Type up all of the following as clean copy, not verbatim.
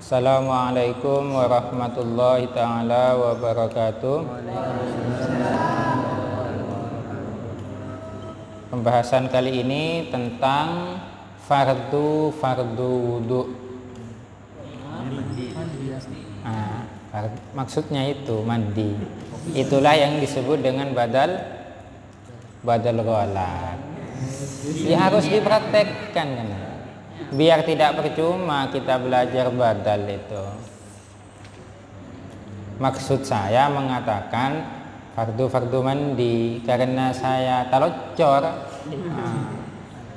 Assalamualaikum warahmatullahi ta'ala wabarakatuh. Pembahasan kali ini tentang fardu wudu. Maksudnya itu mandi. Itulah yang disebut dengan badal ghalat. Ya harus dipraktekkan kan. Biar tidak percuma kita belajar badal itu. Maksud saya mengatakan fardu mandi karena saya talocor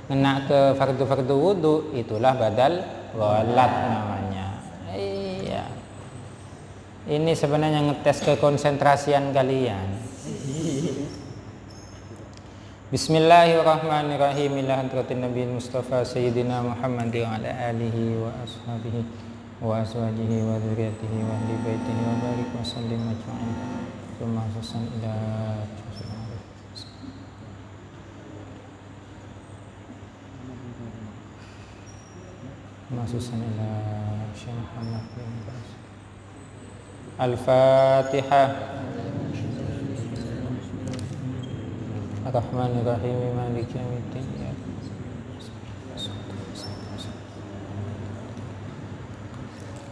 kena ke fardu wudu, itulah badal ghalat namanya. Iya. Ini sebenarnya ngetes kekonsentrasian kalian. Bismillahirrahmanirrahim. Ila hadratin Nabi Mustafa Sayyidina Muhammad wa ala alihi wa ashabihi wa azwajihi wa dzurriyyatihi wa ahli baitihi wa barik wa sallim ajma'in. Tsumma khususan ila Syekh Muhammad bin Bas. Al-Fatihah. Ar-Rahmanir-Rahim Maliki Yaumiddin.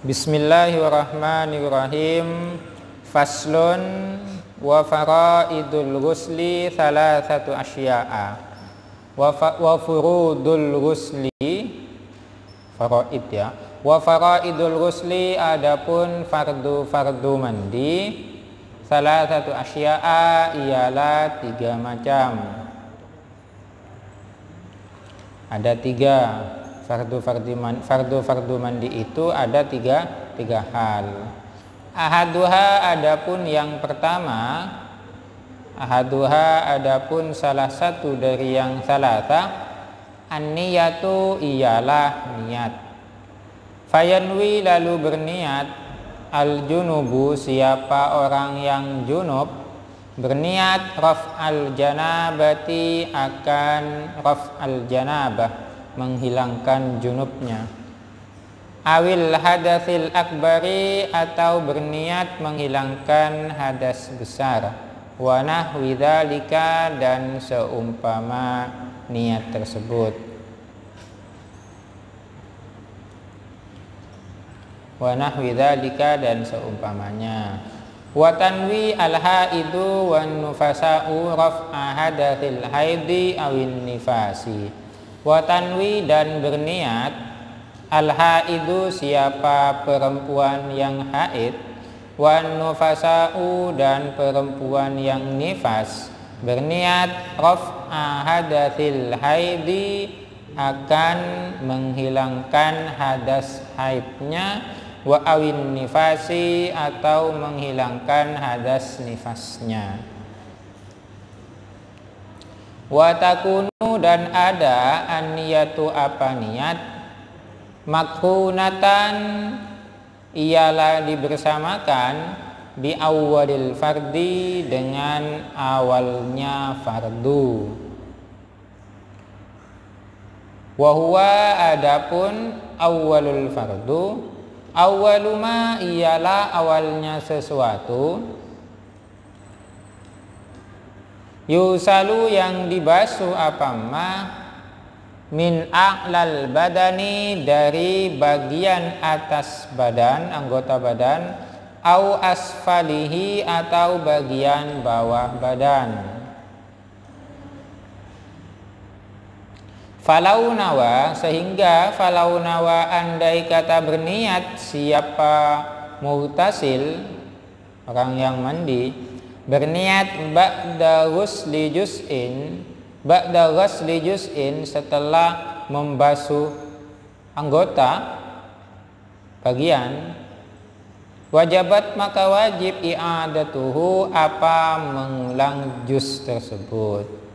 Bismillahirrahmanirrahim. Faslun wa faraidul ghusli thalathatu asya'a. Wa furudul ghusli faraid ya. Wa faraidul ghusli adapun fardu mandi. Salah satu asya'a ialah 3 macam. Ada 3 fardu mandi itu ada tiga hal. Ahaduha adapun yang pertama, adapun salah satu dari yang salasa, an-niyatu ialah niat. Fayanwi lalu berniat. Al-junubu siapa orang yang junub berniat raf'al janabati akan raf'al janabah menghilangkan junubnya. Awil hadatsil akbari atau berniat menghilangkan hadas besar. Wa nahwi dzalika dan seumpama niat tersebut. Wa nahwi dzalika dan seumpamanya. Wa tanwi al-haidu wan nufasa'u raf'a hadatsil haidi awin nifasi. Wa tanwi dan berniat al-haidu siapa perempuan yang haid, wan nufasa'u dan perempuan yang nifas berniat raf'a hadatsil haidi akan menghilangkan hadas haidnya, wa awin nifasi atau menghilangkan hadas nifasnya. Wa takunu dan ada an-niyatu apa niat makhunatan ialah dibersamakan bi awwalil fardi dengan awalnya fardu. Wa huwa adapun awwalul fardu awwaluma ialah awalnya sesuatu yusalu yang dibasuh apa ma min a'lal badani dari bagian atas badan anggota badan au asfalihi atau bagian bawah badan. Falau nawa sehingga falau nawa andai kata berniat siapa mughtasil orang yang mandi berniat ba'da ghusli juz'in setelah membasuh anggota bagian wajabat maka wajib i'adatuhu apa mengulang juz tersebut.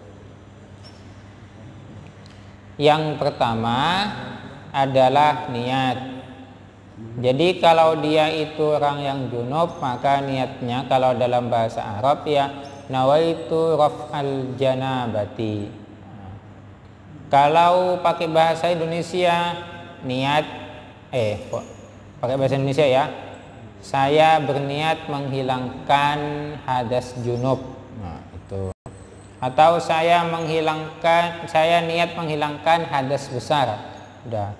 Yang pertama adalah niat. Jadi kalau dia itu orang yang junub maka niatnya kalau dalam bahasa Arab ya nawaitu raf'al janabati. Kalau pakai bahasa Indonesia niat pakai bahasa Indonesia ya. Saya berniat menghilangkan hadas junub. Nah, itu. Atau saya niat menghilangkan hadas besar. Udah.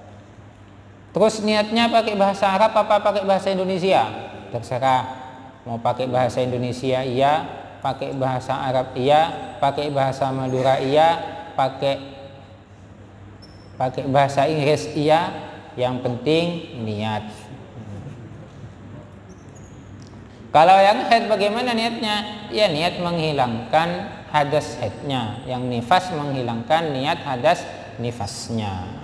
Terus niatnya pakai bahasa Arab apa pakai bahasa Indonesia? Terserah. Mau pakai bahasa Indonesia iya, pakai bahasa Arab iya, pakai bahasa Madura iya, pakai bahasa Inggris iya, yang penting niat. Kalau yang haid bagaimana niatnya? Ya niat menghilangkan hadas haidnya. Yang nifas menghilangkan niat hadas nifasnya.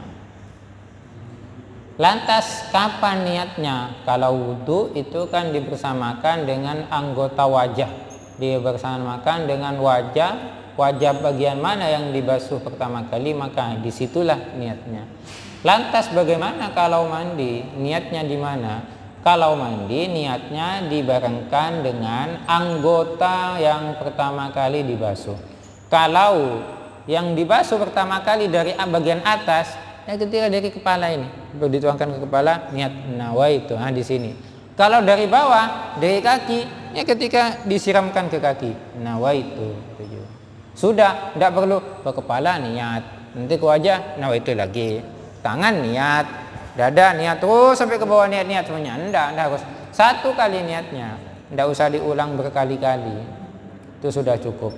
Lantas kapan niatnya? Kalau wudhu itu kan dibersamakan dengan anggota wajah. Dibersamakan dengan wajah bagian mana yang dibasuh pertama kali, maka disitulah niatnya. Lantas bagaimana kalau mandi? Niatnya di mana? Kalau mandi niatnya dibarengkan dengan anggota yang pertama kali dibasuh. Kalau yang dibasuh pertama kali dari bagian atas, ya ketika dari kepala ini, dituangkan ke kepala, niat nawaitu, di sini. Kalau dari bawah, dari kaki, ya ketika disiramkan ke kaki, nawaitu. Sudah, tidak perlu ke kepala niat, nanti ke wajah nawaitu lagi, tangan niat, dada niat, terus sampai ke bawah niat semuanya. Enggak harus satu kali niatnya, enggak usah diulang berkali-kali, itu sudah cukup.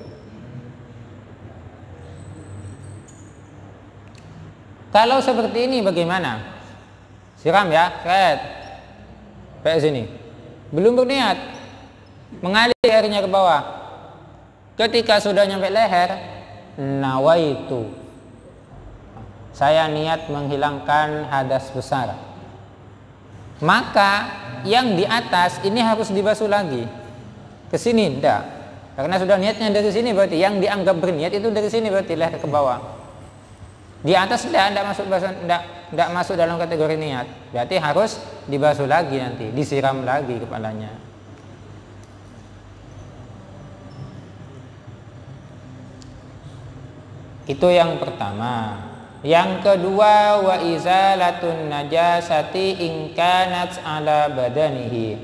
Kalau seperti ini bagaimana? Siram ya, kayak sini, belum berniat, mengalir airnya ke bawah. Ketika sudah nyampe leher, nawaitu, saya niat menghilangkan hadas besar. Maka yang di atas ini harus dibasuh lagi. Ke sini enggak. Karena sudah niatnya dari sini, berarti yang dianggap berniat itu dari sini, berarti leher ke bawah. Di atas enggak masuk dalam kategori niat. Berarti harus dibasuh lagi nanti, disiram lagi kepalanya. Itu yang pertama. Yang kedua, wa izalatun najasati in kanat ala badanihi.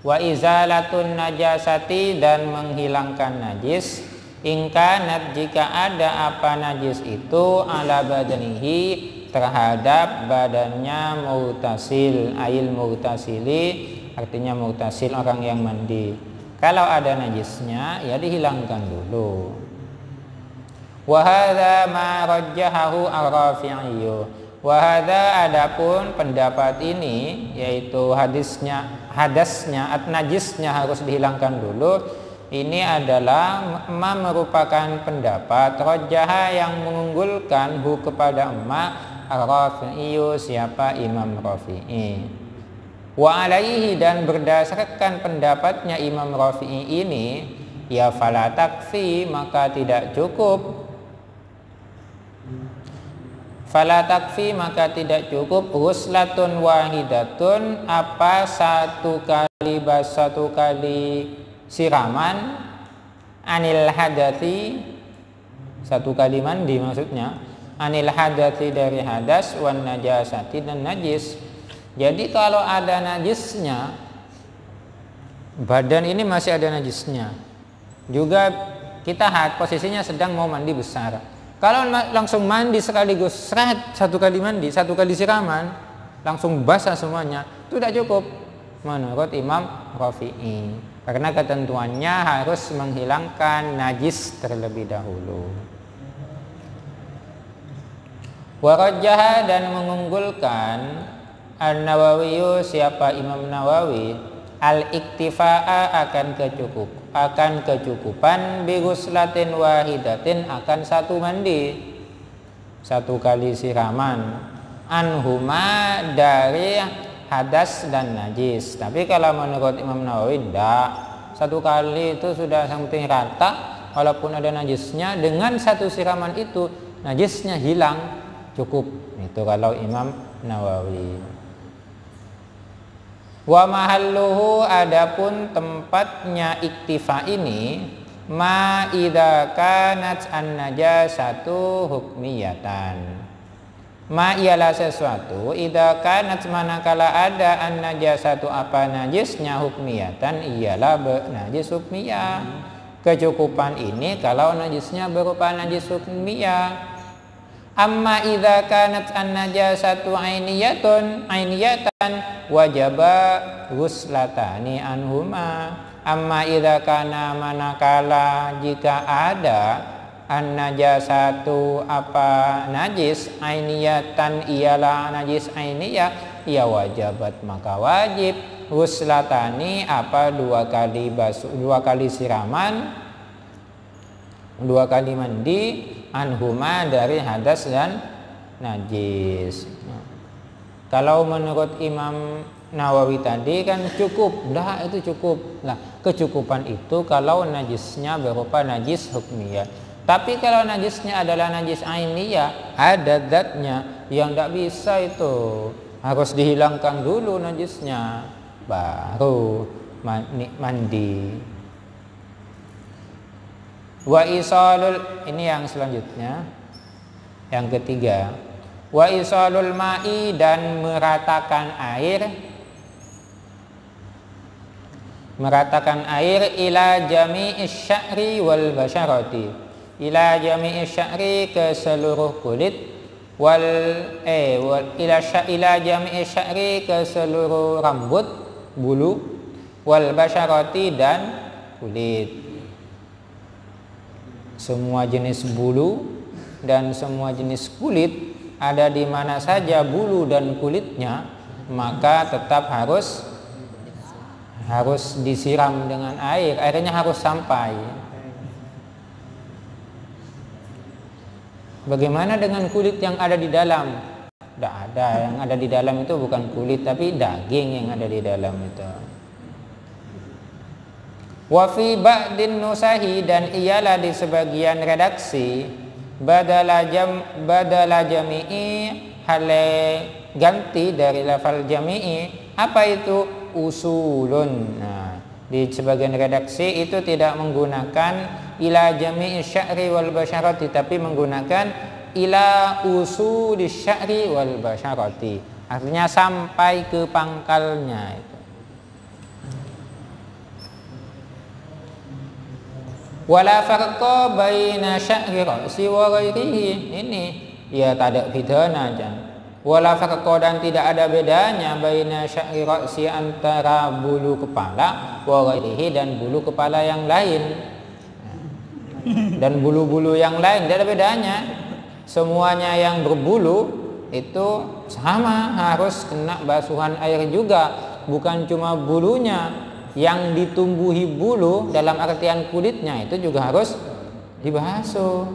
Wa izalatun najasati, dan menghilangkan najis, in kanat, jika ada apa najis itu, ala badanihi, terhadap badannya, mughtasil, ail mughtasili, artinya mughtasil orang yang mandi. Kalau ada najisnya ya dihilangkan dulu. Wa hadza ma rajjahahu ar-Rafi'i. Wa hadza, adapun pendapat ini, yaitu hadasnya najisnya harus dihilangkan dulu, ini adalah merupakan pendapat rajjaha, yang mengunggulkan hu kepada ar-Rafi'i, siapa Imam Rafi'i. Wa alaihi, dan berdasarkan pendapatnya Imam Rafi'i ini, ya fala takfi, maka tidak cukup. Fala takfi, maka tidak cukup, ghuslatun wahidatun, apa satu kali siraman, anil hadati, satu kali mandi maksudnya, anil hadati, dari hadas, wan najasati, dan najis. Jadi kalau ada najisnya, badan ini masih ada najisnya juga, kita posisinya sedang mau mandi besar. Kalau langsung mandi sekaligus, satu kali mandi, satu kali siraman, langsung basah semuanya, itu tidak cukup menurut Imam Rafi'i. Karena ketentuannya harus menghilangkan najis terlebih dahulu. Wa rajjaha, dan mengunggulkan An-Nawawi, siapa Imam Nawawi, al-iktifa'a, akan kecukupan, bi ghuslatin wahidatin, akan satu mandi, satu kali siraman, anhuma, dari hadas dan najis. Tapi kalau menurut Imam Nawawi tidak, satu kali itu sudah sampai rata, walaupun ada najisnya, dengan satu siraman itu najisnya hilang, cukup. Itu kalau Imam Nawawi. Wa mahalluhu, adapun tempatnya iktifa ini, ma idza kanat an-najasatu hukmiyatan, Ma ialah sesuatu idza kanat manakala ada an najasatu apa najisnya hukmiyatan ialah najis hukmiyah. Kecukupan ini kalau najisnya berupa najis hukmiyah. Amma idza kanat an najasatu ainiyatan wajaba ghuslatani anhuma. Amma idza kana manakala jika ada an najasatu apa najis ainiyatan ialah najis ainiyah ya wajabat maka wajib ghuslatani apa dua kali basuh, dua kali siraman, dua kali mandi anhuma dari hadas dan najis. Kalau menurut Imam Nawawi tadi kan cukup, dah itu cukup. Nah, kecukupan itu kalau najisnya berupa najis hukmiyah. Tapi kalau najisnya adalah najis ainiyah, ada zatnya yang tidak bisa itu. Harus dihilangkan dulu najisnya, baru mandi. Wa isalul, ini yang selanjutnya, yang ketiga, wa isalul ma'i dan meratakan air ila jami'is sya'ri wal basyarati, ila jami'is sya'ri ke seluruh kulit, ila jami'is sya'ri ke seluruh rambut bulu, wal basyarati dan kulit. Semua jenis bulu dan semua jenis kulit ada di mana saja bulu dan kulitnya, maka tetap harus disiram dengan air. Airnya harus sampai. Bagaimana dengan kulit yang ada di dalam? Tidak ada, yang ada di dalam itu bukan kulit tapi daging yang ada di dalam itu. Wa fi ba'din nusahi dan ialah di sebagian redaksi badala jami'i hale ganti dari lafal jami'i. Apa itu? Usulun. Nah, di sebagian redaksi itu tidak menggunakan ila jami'i sya'ri wal basyarati tapi menggunakan ila usuli sya'ri wal basyarati. Artinya sampai ke pangkalnya itu. Wala farqa baina sya'ri ra'si wa ghairihi. Ini ya tak ada bedanya aja. Wala farqa dan tidak ada bedanya baina sya'ri ra'si antara bulu kepala wa ghairihi dan bulu kepala yang lain. Dan bulu-bulu yang lain tidak ada bedanya. Semuanya yang berbulu itu sama harus kena basuhan air juga, bukan cuma bulunya. Yang ditumbuhi bulu dalam artian kulitnya itu juga harus dibasuh,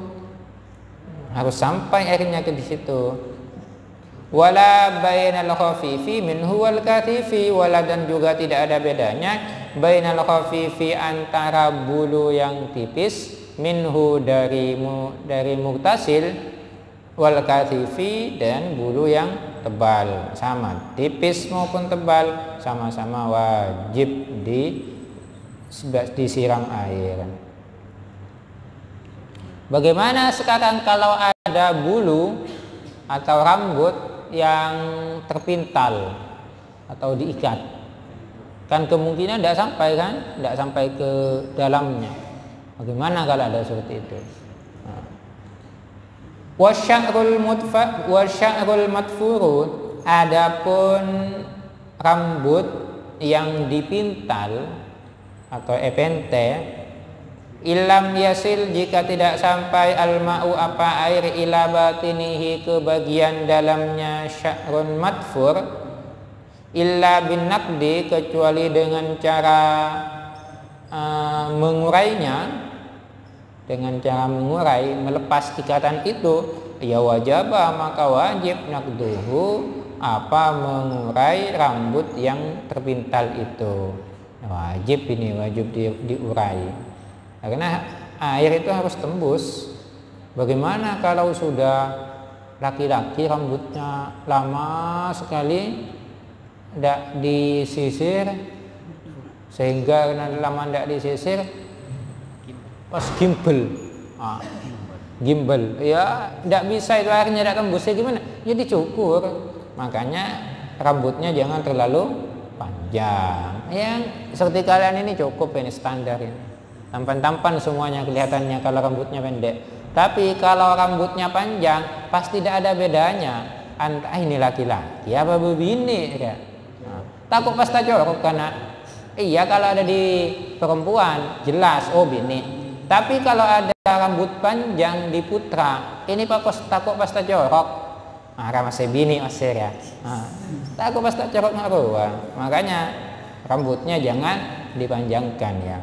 harus sampai airnya ke di situ. Wala bainal khafifi minhu wal katifi, wala dan juga tidak ada bedanya bainal khafifi antara bulu yang tipis minhu dari muktasil wal katifi dan bulu yang tebal, sama tipis maupun tebal sama-sama wajib disiram air. Bagaimana sekarang kalau ada bulu atau rambut yang terpintal atau diikat? Kan kemungkinan tidak sampai kan? Tidak sampai ke dalamnya. Bagaimana kalau ada seperti itu? Wasya'rul matfuru, adapun rambut yang dipintal atau epente, ilam yasil jika tidak sampai al-ma'u apa air ila batinihi ke bagian dalamnya sya'run matfur, illa bin naqdi kecuali dengan cara mengurainya, dengan cara mengurai, melepas ikatan itu, ya wajaba maka wajib naqduhu apa mengurai rambut yang terpintal itu. Wajib ini, wajib diurai. Karena air itu harus tembus. Bagaimana kalau sudah laki-laki rambutnya lama sekali tidak disisir, sehingga karena lama tidak disisir pas gimbal, gimbal, ya tidak bisa itu airnya tidak tembus. Gimana? ya dicukur. Makanya rambutnya jangan terlalu panjang. Yang seperti kalian ini cukup, ini standar ini. Tampan-tampan semuanya kelihatannya kalau rambutnya pendek. Tapi kalau rambutnya panjang pasti tidak ada bedanya antara ini laki-laki apa bini ya. Nah, takut pasta jorok karena iya kalau ada di perempuan jelas oh bini. Tapi kalau ada rambut panjang di putra, ini takut pasta jorok. Masih bini masih ya. Takut pasta jorok ngaruh. Makanya rambutnya jangan dipanjangkan ya.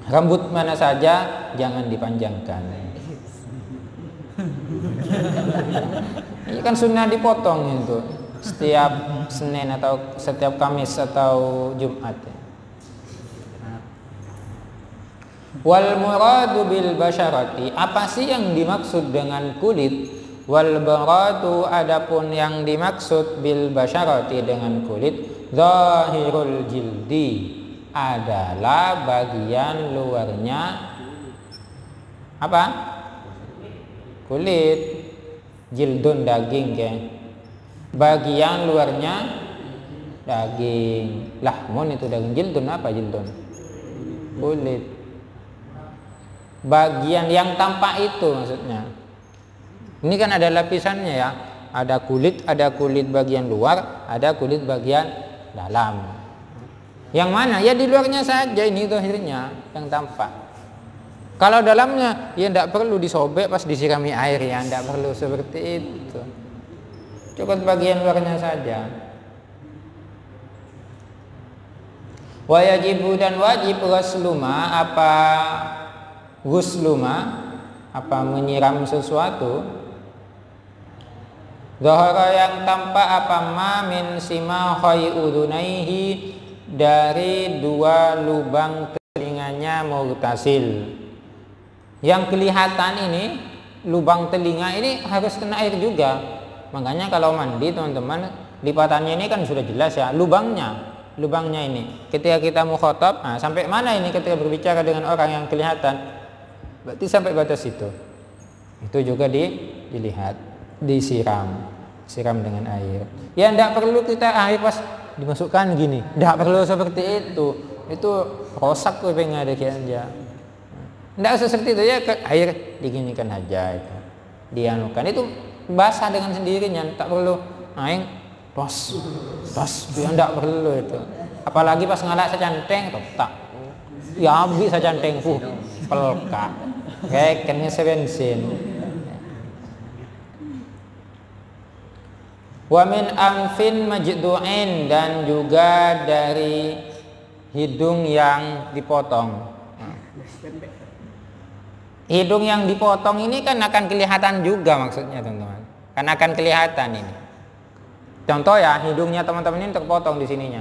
Rambut mana saja jangan dipanjangkan. Ini kan sunnah dipotong itu setiap Senin atau setiap Kamis atau Jumat. Wal muradu bil basyarati, apa sih yang dimaksud dengan kulit? Wal muradu, adapun yang dimaksud bil basyarati dengan kulit, zahirul jildi, adalah bagian luarnya apa? Kulit. Jildun daging ya. Bagian luarnya daging. Lahmun itu daging. Jildun apa jildun? Kulit. Bagian yang tampak itu maksudnya. Ini kan ada lapisannya ya. Ada kulit bagian luar, ada kulit bagian dalam. Yang mana? Ya di luarnya saja ini zahirnya yang tampak. Kalau dalamnya ya tidak perlu disobek pas disirami air ya, tidak perlu seperti itu. Cukup bagian luarnya saja. Wa yajibu, dan wajib ghusluma, apa menyiram sesuatu. Zahara, yang tampak, apa ma min simahai udunaihi, dari dua lubang telinganya mughtasil. Yang kelihatan ini lubang telinga ini harus kena air juga. Makanya kalau mandi teman-teman, lipatannya ini kan sudah jelas ya, lubangnya ini. Ketika kita mukhatab, sampai mana ini ketika berbicara dengan orang yang kelihatan? Berarti sampai batas itu. Itu juga dilihat, siram dengan air. Ya tidak perlu kita air pas dimasukkan gini, tidak perlu seperti itu. Itu rosak tuh pengen ada aja. Tidak seperti itu ya, air diginikan aja itu. Dianukan itu basah dengan sendirinya, tak perlu aing tos, tidak perlu itu. Apalagi pas ngalak secanteng, tak. Ya habis secanteng pelka. Kayak kena sebensin. Wa min amfin majdu'in, dan juga dari hidung yang dipotong. Hidung yang dipotong ini kan akan kelihatan juga maksudnya teman-teman. Kan akan kelihatan ini. Contoh ya, hidungnya teman-teman ini terpotong di sininya.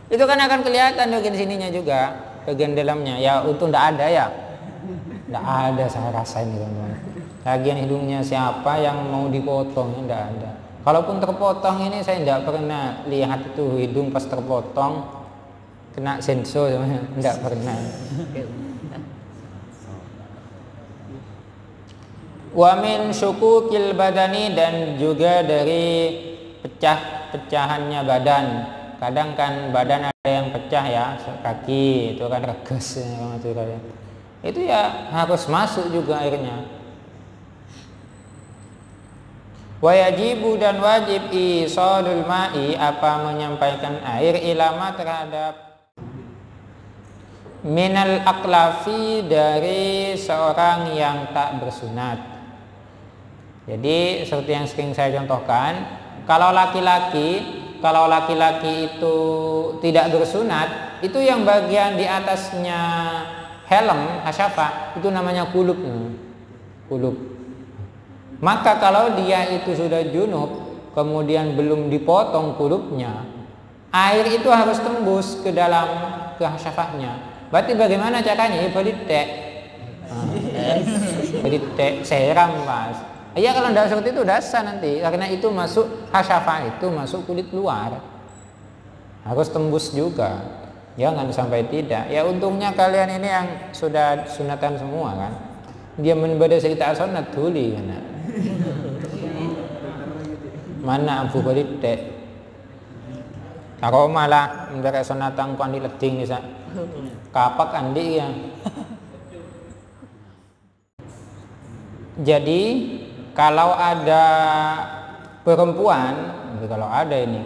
Itu kan akan kelihatan bagian sininya juga, bagian dalamnya. Ya untung tidak ada ya. Tidak ada saya rasa ini teman-teman. Bagian hidungnya siapa yang mau dipotong, tidak ada. Kalaupun terpotong ini saya tidak pernah lihat itu hidung pas terpotong kena sensor, tidak pernah. Wa min syukukil badani, dan juga dari pecah-pecahannya badan. Kadang kan badan ada yang pecah ya, kaki itu kan reges itu ya harus masuk juga airnya. Wa yajibu, dan wajib isalul ma'i, apa menyampaikan air, ilama terhadap minal aklafi, dari seorang yang tak bersunat. Jadi seperti yang sering saya contohkan, kalau laki-laki itu tidak bersunat, itu yang bagian di atasnya helm hasyafah itu namanya kulub. Maka kalau dia itu sudah junub, kemudian belum dipotong kulubnya, air itu harus tembus ke dalam ke hasyafahnya. Berarti bagaimana caranya? Beritek, seram mas. Iya, kalau tidak seperti itu dasar nanti, karena itu masuk hasyafah, itu masuk kulit luar, harus tembus juga. Jangan sampai tidak. Ya untungnya kalian ini yang sudah sunatan semua kan. Dia menbaca cerita sunat tuli kan. Mana Abu Khalid aroma lah ndere sonatang ko andi leding bisa kapak andi ya. Jadi kalau ada perempuan,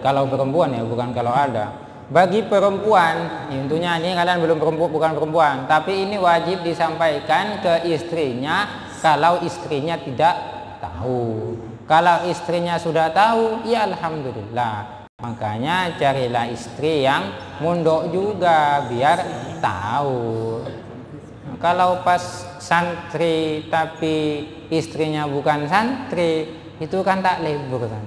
kalau perempuan ya, bukan kalau ada. Bagi perempuan, intinya ini kalian bukan perempuan, tapi ini wajib disampaikan ke istrinya kalau istrinya tidak tahu. Kalau istrinya sudah tahu, ya alhamdulillah. Makanya carilah istri yang mondok juga biar tahu. Kalau pas santri tapi istrinya bukan santri, itu kan tak lebur kan.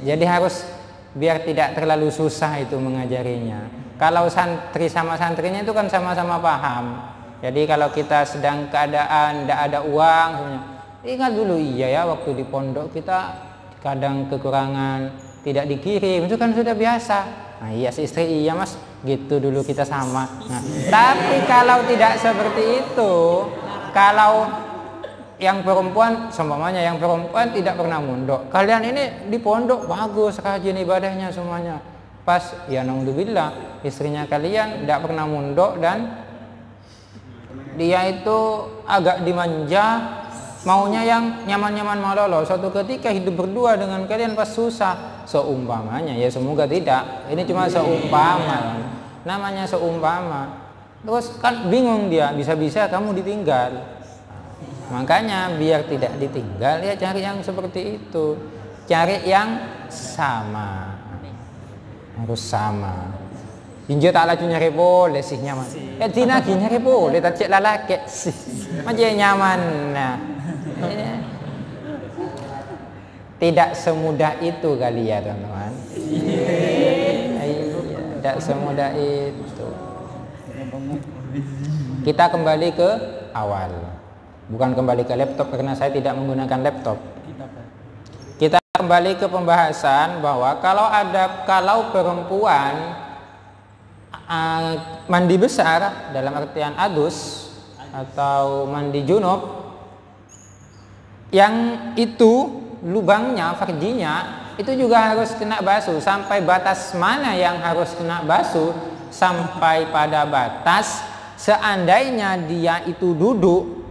Jadi harus biar tidak terlalu susah itu mengajarinya. Kalau santri sama santrinya itu kan sama-sama paham. Jadi kalau kita sedang keadaan tidak ada uang, ingat dulu iya ya waktu di pondok kita kadang kekurangan tidak dikirim, itu kan sudah biasa. Nah iya si istri iya mas, gitu dulu kita sama. Nah, tapi kalau tidak seperti itu, kalau yang perempuan, seumpamanya yang perempuan tidak pernah mondok, kalian ini di pondok bagus rajin ibadahnya semuanya, pas ya naudzubillah istrinya kalian tidak pernah mondok dan dia itu agak dimanja, maunya yang nyaman-nyaman malolo, suatu ketika hidup berdua dengan kalian pas susah, seumpamanya ya, semoga tidak, ini cuma seumpama, namanya seumpama, terus kan bingung dia, bisa-bisa kamu ditinggal. Makanya biar tidak ditinggal ya cari yang seperti itu, cari yang sama, harus sama. Injo tak laju nyari boleh sih nyaman, ya tina nyari boleh tak cek lalaki sih, macam nyaman. Nah, tidak semudah itu kali ya teman-teman. Tidak semudah itu. Kita kembali ke awal, bukan kembali ke laptop karena saya tidak menggunakan laptop. Kita kembali ke pembahasan bahwa kalau perempuan mandi besar dalam artian adus atau mandi junub, yang itu lubangnya, farjinya itu juga harus kena basuh. Sampai batas mana yang harus kena basuh? Sampai pada batas seandainya dia itu duduk,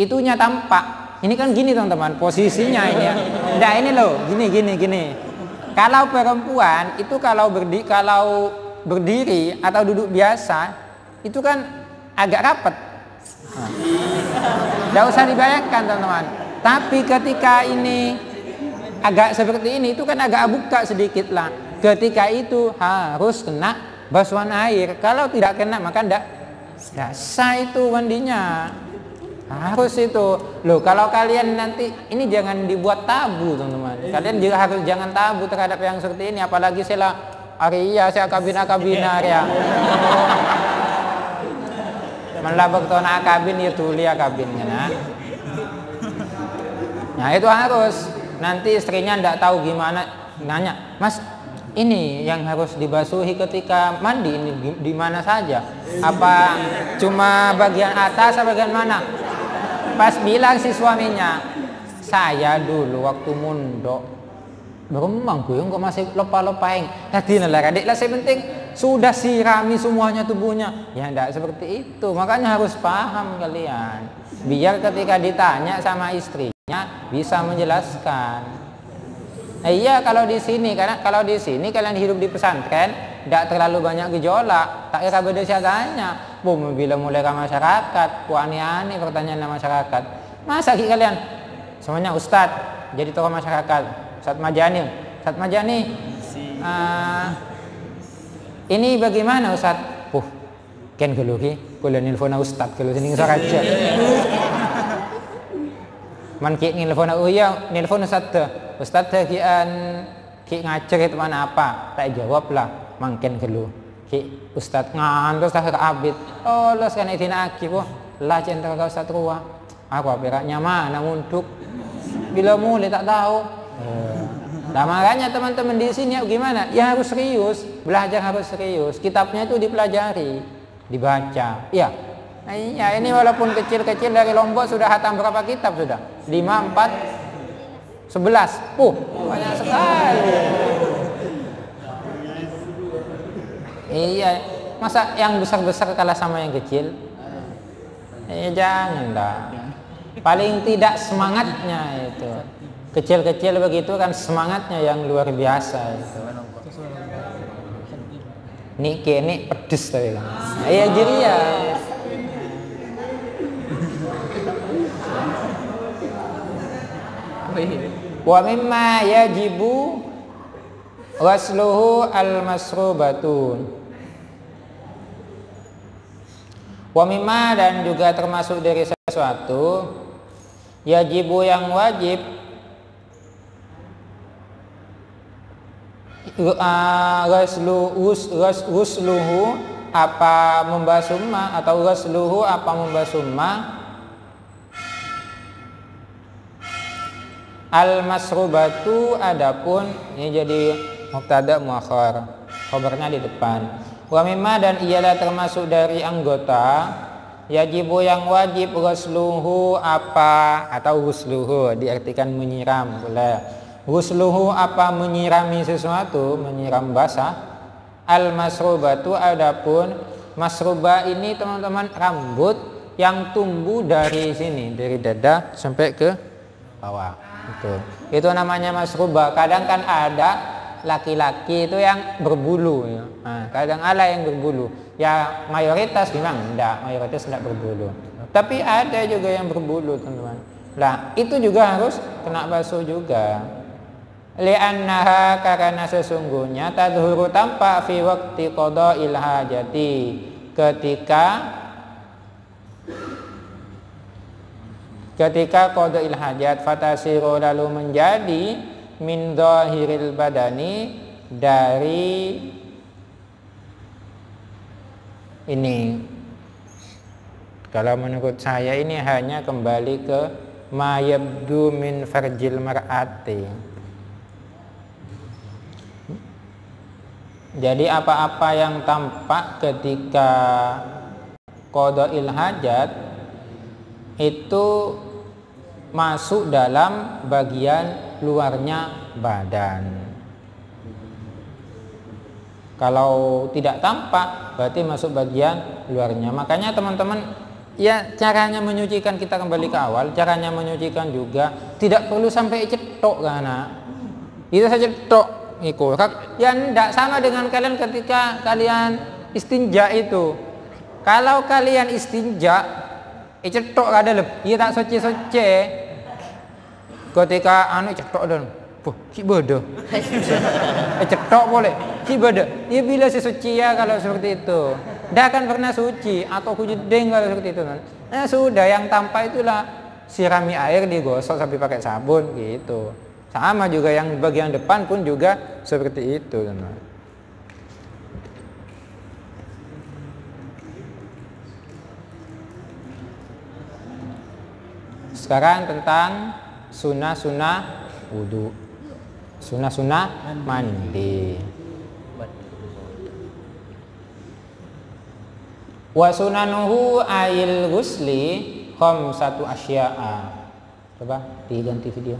itunya tampak. Ini kan gini teman-teman, posisinya ini ya. Nah ini loh, gini. Kalau perempuan itu kalau berdiri atau duduk biasa, itu kan agak rapat. Tidak usah dibayangkan teman-teman. Tapi ketika ini agak seperti ini, itu kan agak buka sedikit lah. Ketika itu harus kena basuhan air. Kalau tidak kena maka tidak sah itu mandinya. Harus itu. Loh, kalau kalian nanti ini jangan dibuat tabu teman-teman. Kalian juga harus jangan tabu terhadap yang seperti ini. Apalagi saya kabina ya. Melabak tahun akabin ya tuli akabin ya. Nah itu harus. Nanti istrinya tidak tahu gimana, nanya, mas ini yang harus dibasuhi ketika mandi ini di mana saja? Apa cuma bagian atas atau bagian mana? Pas bilang si suaminya, saya dulu waktu mondok beremang gue kok masih lupa-lupain. Tadi nalar adik lah, saya penting sudah sirami semuanya tubuhnya. Ya enggak seperti itu. Makanya harus paham kalian. Biar ketika ditanya sama istrinya bisa menjelaskan. Iya kalau di sini, karena kalau di sini kalian hidup di pesantren tidak terlalu banyak gejolak. Tak kira beda siaganya. Bila mulai ke masyarakat, aneh-aneh pertanyaan masyarakat. Masa kalian semuanya ustadz jadi tokoh masyarakat. Ustadz Majani, ini bagaimana Ustadz? Ken kalau nelfon Ustadz kalau sini saraja. Man ki nelfon nelfon Ustadz kian ki ngajar itu mana apa? Tak jawab lah, mangken kalau ki Ustadz ngantos tak abid. Oh los kan itu nak ki lah centra kau Ustadz ruah. Aku beraknya mana untuk bila mulai tak tahu. Nah makanya teman-teman di sini gimana? Ya harus serius, belajar harus serius. Kitabnya itu dipelajari, dibaca. Iya. Nah, iya ini walaupun kecil-kecil dari Lombok sudah hatam berapa kitab sudah? 5, 4, 11. banyak sekali. Iya, masa yang besar-besar kalah sama yang kecil? Jangan dah. Paling tidak semangatnya itu. Kecil-kecil begitu kan semangatnya yang luar biasa itu. Ini pedes tapi kan. Iya jeria. Wa mimma yajibu ghasluhu al-masrubatun. Wa mimma, dan juga termasuk dari sesuatu yajibu yang wajib ghasluhu apa membasumma, atau ghasluhu apa membasumma al-masrubatu, adapun ini jadi mubtada muakhar, khabarnya di depan. Wa mimma, dan ialah termasuk dari anggota yajibu yang wajib ghusluhu apa, atau ghusluhu diartikan menyiram boleh. Ghusluhu apa menyirami sesuatu, menyiram basah. Al-masrubatu, adapun masrubah ini teman-teman rambut yang tumbuh dari sini, dari dada sampai ke bawah. Itu namanya masrubah. Kadang kan ada laki-laki itu yang berbulu ya. Nah, kadang ada yang berbulu. Ya mayoritas memang mayoritas tidak berbulu. Tapi ada juga yang berbulu, teman-teman. Nah, itu juga harus kena basuh juga. Li'annaha, karena sesungguhnya tadhuru tampak fi waqti qada'il hajati, ketika qada'il hajat, fatasiru, lalu menjadi min dhahiril badani, dari ini. Kalau menurut saya ini hanya kembali ke ma yabdu min farjil mar'ati. Jadi apa-apa yang tampak ketika qada'il hajat itu masuk dalam bagian luarnya badan. Kalau tidak tampak berarti masuk bagian luarnya. Makanya teman-teman, ya caranya menyucikan, kita kembali ke awal, caranya menyucikan juga tidak perlu sampai cetok karena itu saja cetok ikut. Ya tidak sama dengan kalian ketika kalian istinja itu. Kalau kalian istinja cetok ada lebih, tak soce-soce. Ketika cetok dan ki bodoh. Cetok boleh. Ki bodoh. Ya bila sesuci ya kalau seperti itu. Dah akan pernah suci atau kujedeng kalau seperti itu kan. Nah, sudah yang tampak itulah sirami air, digosok sampai pakai sabun gitu. Sama juga yang bagian depan pun juga seperti itu, teman. Sekarang tentang sunnah-sunnah wudu, sunnah-sunnah mandi. Wa sunanuhu ayil ghusli khamsatu asya'a. Coba diganti video.